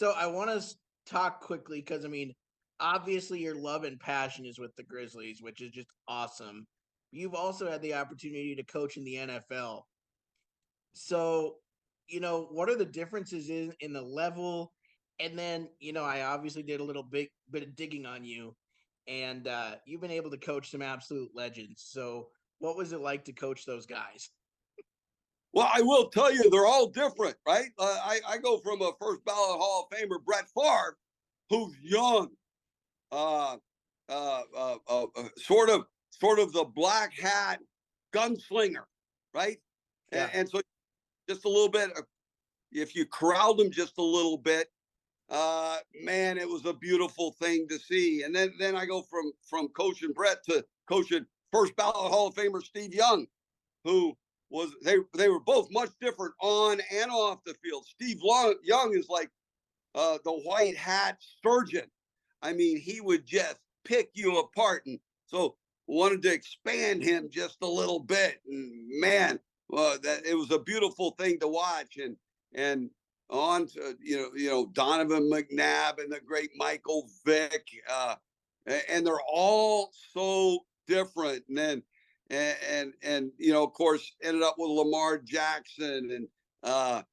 So I want to talk quickly because obviously your love and passion is with the Grizzlies, which is just awesome. You've also had the opportunity to coach in the NFL. So, what are the differences in the level? And then, I obviously did a little bit of digging on you, and you've been able to coach some absolute legends. So, what was it like to coach those guys? Well, I will tell you, they're all different, right? I go from a first ballot Hall of Famer, Brett Favre, who's young, uh, sort of the black hat gunslinger, right? And, Yeah. and so just a little bit, if you corralled him just a little bit, man, it was a beautiful thing to see. And then I go from coaching Brett to coaching first ballot Hall of Famer Steve Young, who was they were both much different on and off the field. Young is like the white hat surgeon. I mean, he would just pick you apart, and so wanted to expand him just a little bit. And man, that it was a beautiful thing to watch. And on to Donovan McNabb and the great Michael Vick, and they're all so different. And then of course ended up with Lamar Jackson and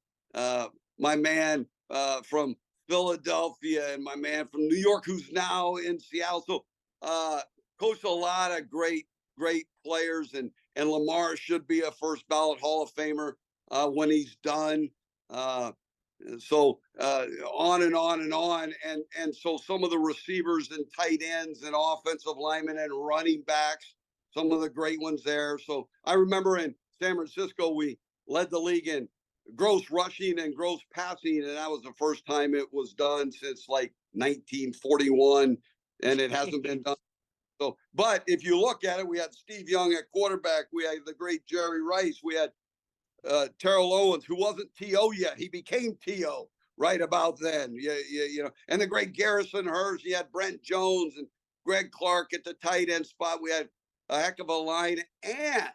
my man from Philadelphia and my man from New York who's now in Seattle. So coached a lot of great players, and Lamar should be a first ballot Hall of Famer when he's done. So on and on and on, and so some of the receivers and tight ends and offensive linemen and running backs, some of the great ones there. So I remember in San Francisco, we led the league in gross rushing and gross passing, and that was the first time it was done since like 1941, and it hasn't been done. So, but if you look at it, we had Steve Young at quarterback, we had the great Jerry Rice, we had Terrell Owens, who wasn't T.O. yet. He became T.O. right about then. And the great Garrison Hurst. He had Brent Jones and Greg Clark at the tight end spot. We had a heck of a line, and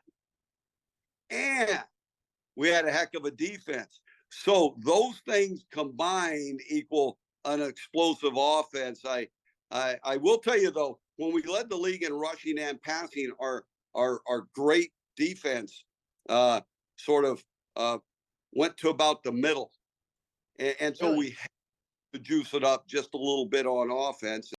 we had a heck of a defense. So those things combined equal an explosive offense. I will tell you though, when we led the league in rushing and passing, our great defense sort of went to about the middle, and so Really? we had to juice it up just a little bit on offense.